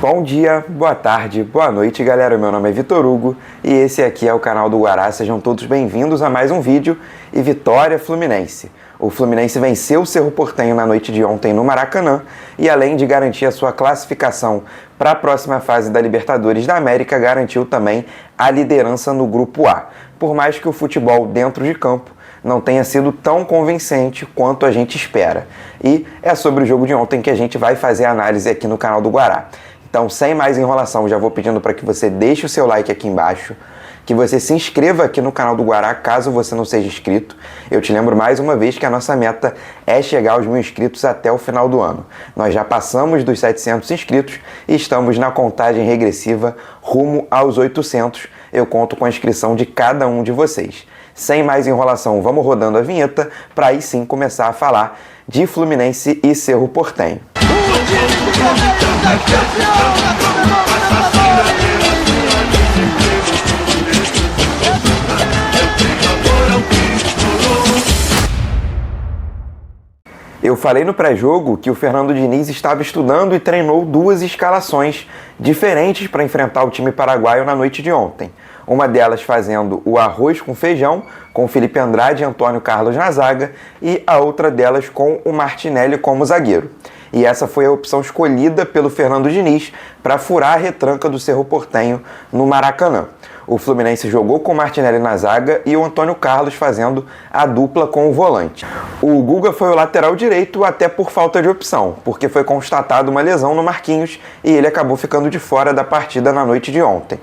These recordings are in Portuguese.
Bom dia, boa tarde, boa noite, galera. Meu nome é Vitor Hugo e esse aqui é o canal do Guará. Sejam todos bem-vindos a mais um vídeo e vitória Fluminense. O Fluminense venceu o Cerro Porteño na noite de ontem no Maracanã e, além de garantir a sua classificação para a próxima fase da Libertadores da América, garantiu também a liderança no Grupo A. Por mais que o futebol dentro de campo não tenha sido tão convincente quanto a gente espera. E é sobre o jogo de ontem que a gente vai fazer a análise aqui no canal do Guará. Então, sem mais enrolação, já vou pedindo para que você deixe o seu like aqui embaixo, que você se inscreva aqui no canal do Guará, caso você não seja inscrito. Eu te lembro mais uma vez que a nossa meta é chegar aos 1000 inscritos até o final do ano. Nós já passamos dos 700 inscritos e estamos na contagem regressiva rumo aos 800. Eu conto com a inscrição de cada um de vocês. Sem mais enrolação, vamos rodando a vinheta para aí sim começar a falar de Fluminense e Cerro Porteño. Eu falei no pré-jogo que o Fernando Diniz estava estudando e treinou duas escalações diferentes para enfrentar o time paraguaio na noite de ontem. Uma delas fazendo o arroz com feijão, com Felipe Andrade e Antônio Carlos na zaga, e a outra delas com o Martinelli como zagueiro. E essa foi a opção escolhida pelo Fernando Diniz para furar a retranca do Cerro Porteño no Maracanã. O Fluminense jogou com o Martinelli na zaga e o Antônio Carlos fazendo a dupla com o volante. O Guga foi o lateral direito até por falta de opção, porque foi constatada uma lesão no Marquinhos e ele acabou ficando de fora da partida na noite de ontem.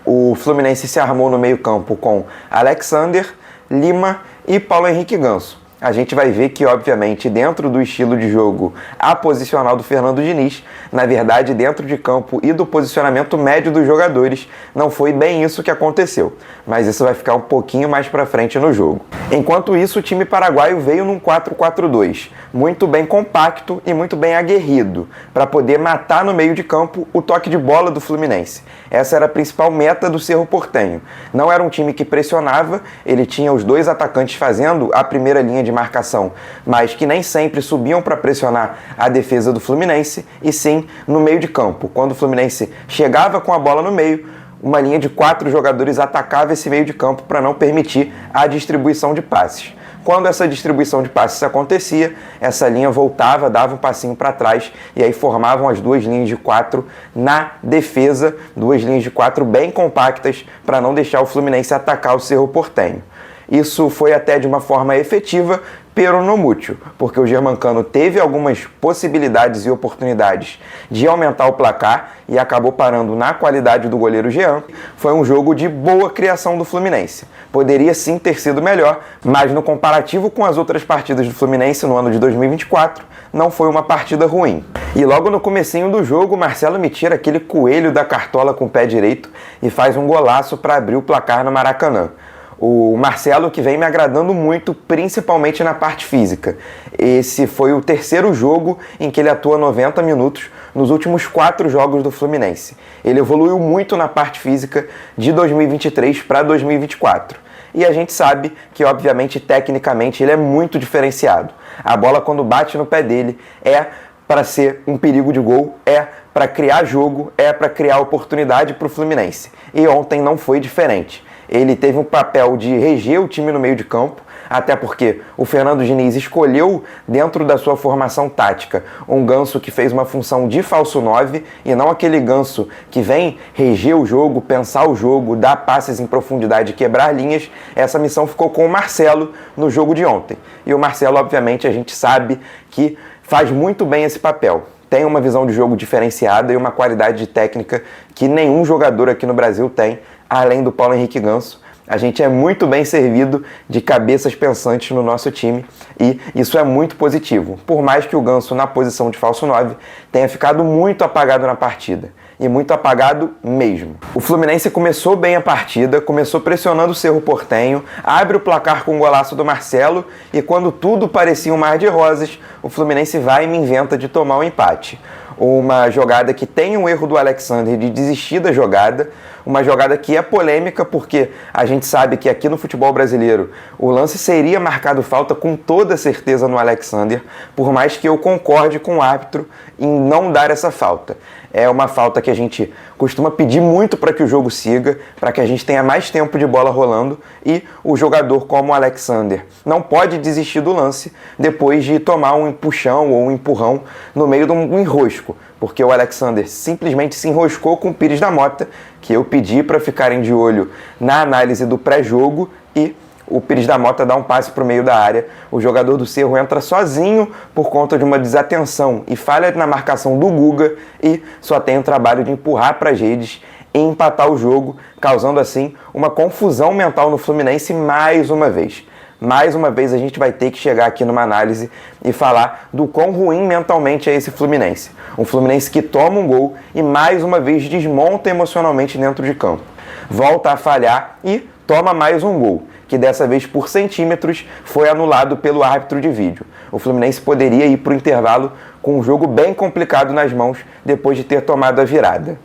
O Fluminense se armou no meio-campo com Alexander, Lima e Paulo Henrique Ganso. A gente vai ver que, obviamente, dentro do estilo de jogo aposicional do Fernando Diniz, na verdade, dentro de campo e do posicionamento médio dos jogadores, não foi bem isso que aconteceu. Mas isso vai ficar um pouquinho mais pra frente no jogo. Enquanto isso, o time paraguaio veio num 4-4-2, muito bem compacto e muito bem aguerrido, para poder matar no meio de campo o toque de bola do Fluminense. Essa era a principal meta do Cerro Porteño. Não era um time que pressionava, ele tinha os dois atacantes fazendo a primeira linha de marcação, mas que nem sempre subiam para pressionar a defesa do Fluminense, e sim no meio de campo. Quando o Fluminense chegava com a bola no meio, uma linha de 4 jogadores atacava esse meio de campo para não permitir a distribuição de passes. Quando essa distribuição de passes acontecia, essa linha voltava, dava um passinho para trás e aí formavam as duas linhas de 4 na defesa, duas linhas de 4 bem compactas para não deixar o Fluminense atacar o Cerro Porteño. Isso foi até de uma forma efetiva, pero no mútil, porque o Germancano teve algumas possibilidades e oportunidades de aumentar o placar e acabou parando na qualidade do goleiro Jean. Foi um jogo de boa criação do Fluminense. Poderia sim ter sido melhor, mas no comparativo com as outras partidas do Fluminense no ano de 2024, não foi uma partida ruim. E logo no comecinho do jogo, o Marcelo me tira aquele coelho da cartola com o pé direito e faz um golaço para abrir o placar no Maracanã. O Marcelo, que vem me agradando muito, principalmente na parte física. Esse foi o terceiro jogo em que ele atua 90 minutos nos últimos 4 jogos do Fluminense. Ele evoluiu muito na parte física de 2023 para 2024. E a gente sabe que, obviamente, tecnicamente, ele é muito diferenciado. A bola, quando bate no pé dele, é para ser um perigo de gol, é para criar jogo, é para criar oportunidade para o Fluminense. E ontem não foi diferente. Ele teve um papel de reger o time no meio de campo, até porque o Fernando Diniz escolheu, dentro da sua formação tática, um Ganso que fez uma função de falso 9 e não aquele Ganso que vem reger o jogo, pensar o jogo, dar passes em profundidade e quebrar linhas. Essa missão ficou com o Marcelo no jogo de ontem. E o Marcelo, obviamente, a gente sabe que faz muito bem esse papel. Tem uma visão de jogo diferenciada e uma qualidade de técnica que nenhum jogador aqui no Brasil tem, além do Paulo Henrique Ganso. A gente é muito bem servido de cabeças pensantes no nosso time e isso é muito positivo, por mais que o Ganso, na posição de falso 9, tenha ficado muito apagado na partida. E muito apagado mesmo. O Fluminense começou bem a partida, começou pressionando o Cerro Porteño, abre o placar com o golaço do Marcelo e quando tudo parecia um mar de rosas, o Fluminense vai e me inventa de tomar um empate. Uma jogada que tem um erro do Alexander de desistir da jogada, uma jogada que é polêmica porque a gente sabe que aqui no futebol brasileiro o lance seria marcado falta com toda certeza no Alexander, por mais que eu concorde com o árbitro em não dar essa falta. É uma falta que a gente costuma pedir muito para que o jogo siga, para que a gente tenha mais tempo de bola rolando, e o jogador como o Alexander não pode desistir do lance depois de tomar um puxão ou um empurrão no meio de um enrosco, porque o Alexander simplesmente se enroscou com o Pires da Mota, que eu pedi para ficarem de olho na análise do pré-jogo, e o Pires da Mota dá um passe para o meio da área. O jogador do Cerro entra sozinho por conta de uma desatenção e falha na marcação do Guga, e só tem o trabalho de empurrar para as redes e empatar o jogo, causando assim uma confusão mental no Fluminense mais uma vez. Mais uma vez a gente vai ter que chegar aqui numa análise e falar do quão ruim mentalmente é esse Fluminense. Um Fluminense que toma um gol e mais uma vez desmonta emocionalmente dentro de campo. Volta a falhar e toma mais um gol, que dessa vez por centímetros foi anulado pelo árbitro de vídeo. O Fluminense poderia ir para o intervalo com um jogo bem complicado nas mãos depois de ter tomado a virada.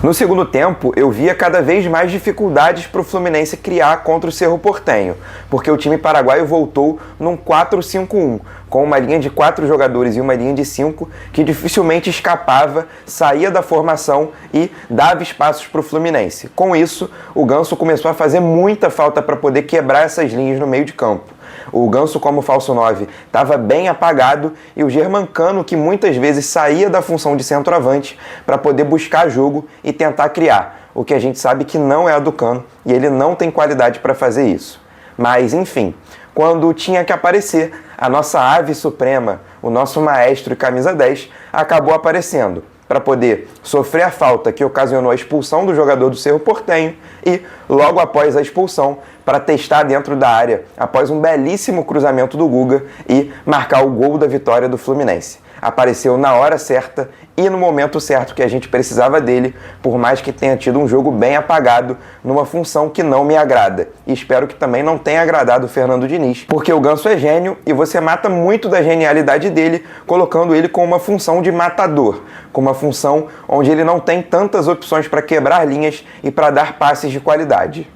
No segundo tempo, eu via cada vez mais dificuldades para o Fluminense criar contra o Cerro Porteño, porque o time paraguaio voltou num 4-5-1, com uma linha de 4 jogadores e uma linha de 5, que dificilmente escapava, saía da formação e dava espaços para o Fluminense. Com isso, o Ganso começou a fazer muita falta para poder quebrar essas linhas no meio de campo. O Ganso, como falso 9, estava bem apagado, e o Germancano, que muitas vezes saía da função de centroavante para poder buscar jogo e tentar criar, o que a gente sabe que não é a do Cano, e ele não tem qualidade para fazer isso. Mas, enfim, quando tinha que aparecer, a nossa ave suprema, o nosso maestro e camisa 10, acabou aparecendo para poder sofrer a falta que ocasionou a expulsão do jogador do Cerro Porteño e, logo após a expulsão, para testar dentro da área, após um belíssimo cruzamento do Guga, e marcar o gol da vitória do Fluminense. Apareceu na hora certa e no momento certo que a gente precisava dele, por mais que tenha tido um jogo bem apagado, numa função que não me agrada. E espero que também não tenha agradado o Fernando Diniz, porque o Ganso é gênio e você mata muito da genialidade dele colocando ele com uma função de matador, com uma função onde ele não tem tantas opções para quebrar linhas e para dar passes de qualidade.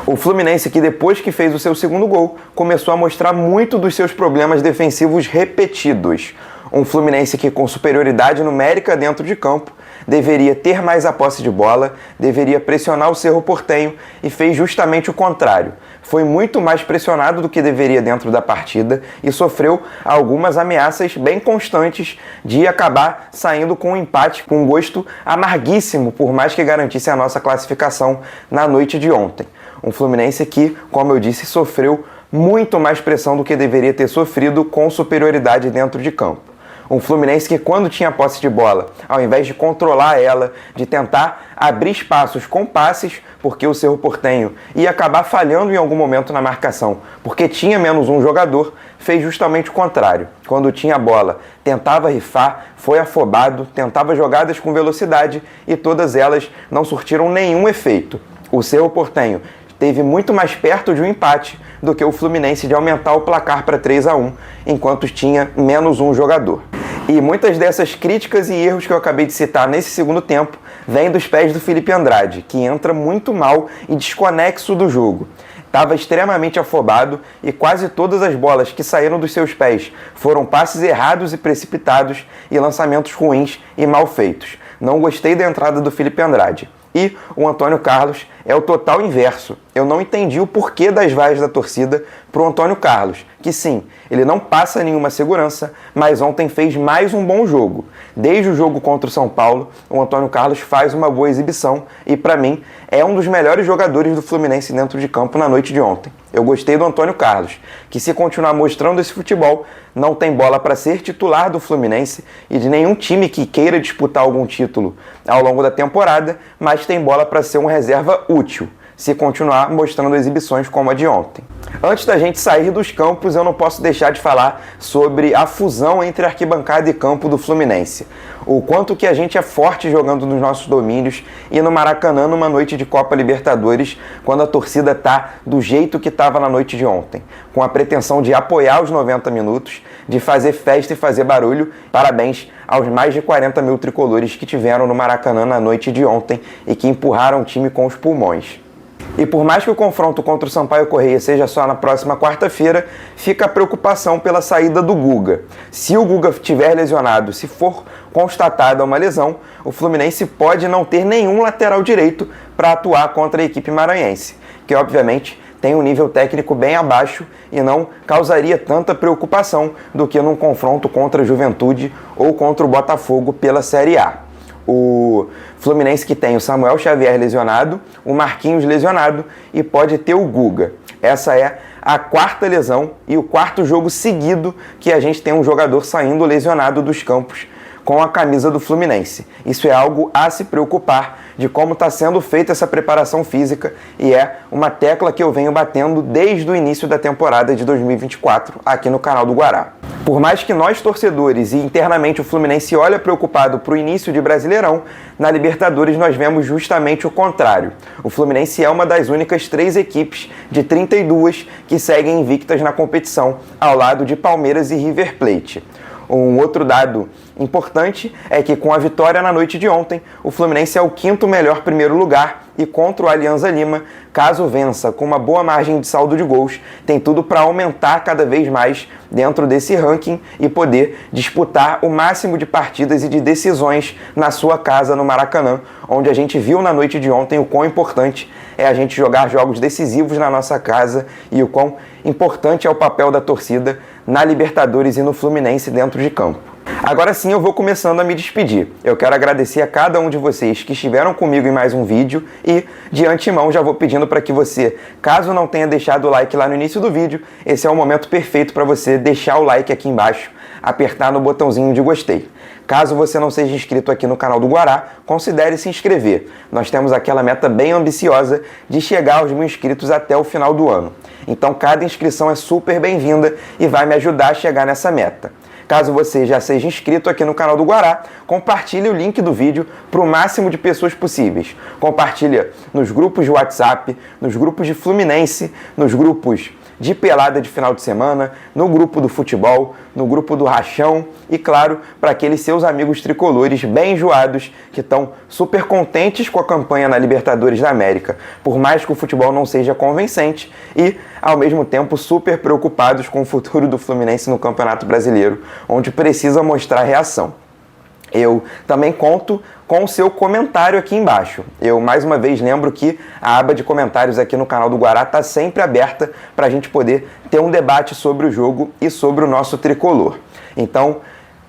O Fluminense, que depois que fez o seu segundo gol, começou a mostrar muito dos seus problemas defensivos repetidos. Um Fluminense que, com superioridade numérica dentro de campo, deveria ter mais a posse de bola, deveria pressionar o Cerro Porteño, e fez justamente o contrário. Foi muito mais pressionado do que deveria dentro da partida e sofreu algumas ameaças bem constantes de acabar saindo com um empate com um gosto amarguíssimo, por mais que garantisse a nossa classificação na noite de ontem. Um Fluminense que, como eu disse, sofreu muito mais pressão do que deveria ter sofrido com superioridade dentro de campo. Um Fluminense que, quando tinha posse de bola, ao invés de controlar ela, de tentar abrir espaços com passes, porque o Cerro Porteño ia acabar falhando em algum momento na marcação, porque tinha menos um jogador, fez justamente o contrário. Quando tinha a bola, tentava rifar, foi afobado, tentava jogadas com velocidade e todas elas não surtiram nenhum efeito. O Cerro Porteño esteve muito mais perto de um empate do que o Fluminense de aumentar o placar para 3-1, enquanto tinha menos um jogador. E muitas dessas críticas e erros que eu acabei de citar nesse segundo tempo vêm dos pés do Felipe Andrade, que entra muito mal e desconexo do jogo. Estava extremamente afobado e quase todas as bolas que saíram dos seus pés foram passes errados e precipitados e lançamentos ruins e mal feitos. Não gostei da entrada do Felipe Andrade. E o Antônio Carlos é o total inverso. Eu não entendi o porquê das vaias da torcida para o Antônio Carlos, que sim, ele não passa nenhuma segurança, mas ontem fez mais um bom jogo. Desde o jogo contra o São Paulo, o Antônio Carlos faz uma boa exibição e, para mim, é um dos melhores jogadores do Fluminense dentro de campo na noite de ontem. Eu gostei do Antônio Carlos, que, se continuar mostrando esse futebol, não tem bola para ser titular do Fluminense e de nenhum time que queira disputar algum título ao longo da temporada, mas tem bola para ser um reserva útil, se continuar mostrando exibições como a de ontem. Antes da gente sair dos campos, eu não posso deixar de falar sobre a fusão entre arquibancada e campo do Fluminense. O quanto que a gente é forte jogando nos nossos domínios e no Maracanã numa noite de Copa Libertadores, quando a torcida tá do jeito que estava na noite de ontem, com a pretensão de apoiar os 90 minutos, de fazer festa e fazer barulho. Parabéns aos mais de 40 mil tricolores que tiveram no Maracanã na noite de ontem e que empurraram o time com os pulmões. E por mais que o confronto contra o Sampaio Corrêa seja só na próxima quarta-feira, fica a preocupação pela saída do Guga. Se o Guga estiver lesionado, se for constatada uma lesão, o Fluminense pode não ter nenhum lateral direito para atuar contra a equipe maranhense, que obviamente tem um nível técnico bem abaixo e não causaria tanta preocupação do que num confronto contra a Juventude ou contra o Botafogo pela Série A. O Fluminense que tem o Samuel Xavier lesionado, o Marquinhos lesionado e pode ter o Guga. Essa é a quarta lesão e o quarto jogo seguido que a gente tem um jogador saindo lesionado dos campos com a camisa do Fluminense. Isso é algo a se preocupar de como está sendo feita essa preparação física e é uma tecla que eu venho batendo desde o início da temporada de 2024 aqui no canal do Guará. Por mais que nós torcedores e internamente o Fluminense olha preocupado para o início de Brasileirão, na Libertadores nós vemos justamente o contrário. O Fluminense é uma das únicas 3 equipes de 32 que seguem invictas na competição, ao lado de Palmeiras e River Plate. Um outro dado importante é que com a vitória na noite de ontem, o Fluminense é o 5º melhor primeiro lugar e contra o Alianza Lima, caso vença com uma boa margem de saldo de gols, tem tudo para aumentar cada vez mais dentro desse ranking e poder disputar o máximo de partidas e de decisões na sua casa no Maracanã, onde a gente viu na noite de ontem o quão importante é a gente jogar jogos decisivos na nossa casa e o quão importante é o papel da torcida na Libertadores e no Fluminense dentro de campo. Agora sim eu vou começando a me despedir. Eu quero agradecer a cada um de vocês que estiveram comigo em mais um vídeo e, de antemão, já vou pedindo para que você, caso não tenha deixado o like lá no início do vídeo, esse é o momento perfeito para você deixar o like aqui embaixo, apertar no botãozinho de gostei. Caso você não seja inscrito aqui no canal do Guará, considere se inscrever. Nós temos aquela meta bem ambiciosa de chegar aos 1000 inscritos até o final do ano. Então cada inscrição é super bem-vinda e vai me ajudar a chegar nessa meta. Caso você já seja inscrito aqui no canal do Guará, compartilhe o link do vídeo para o máximo de pessoas possíveis. Compartilha nos grupos de WhatsApp, nos grupos de Fluminense, nos grupos de pelada de final de semana, no grupo do futebol, no grupo do rachão e, claro, para aqueles seus amigos tricolores bem enjoados que estão super contentes com a campanha na Libertadores da América, por mais que o futebol não seja convincente e, ao mesmo tempo, super preocupados com o futuro do Fluminense no Campeonato Brasileiro, onde precisa mostrar reação. Eu também conto com o seu comentário aqui embaixo. Eu, mais uma vez, lembro que a aba de comentários aqui no canal do Guará está sempre aberta para a gente poder ter um debate sobre o jogo e sobre o nosso tricolor. Então,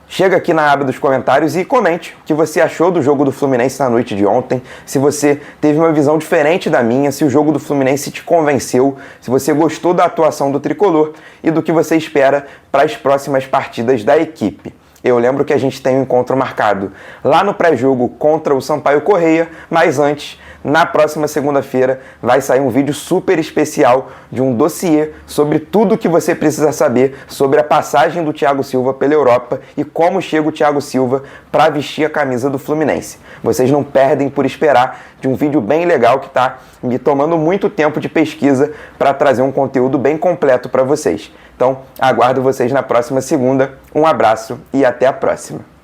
chega aqui na aba dos comentários e comente o que você achou do jogo do Fluminense na noite de ontem, se você teve uma visão diferente da minha, se o jogo do Fluminense te convenceu, se você gostou da atuação do tricolor e do que você espera para as próximas partidas da equipe. Eu lembro que a gente tem um encontro marcado lá no pré-jogo contra o Sampaio Corrêa, mas antes, na próxima segunda-feira, vai sair um vídeo super especial de um dossiê sobre tudo o que você precisa saber sobre a passagem do Thiago Silva pela Europa e como chega o Thiago Silva para vestir a camisa do Fluminense. Vocês não perdem por esperar de um vídeo bem legal que está me tomando muito tempo de pesquisa para trazer um conteúdo bem completo para vocês. Então, aguardo vocês na próxima segunda. Um abraço e até a próxima.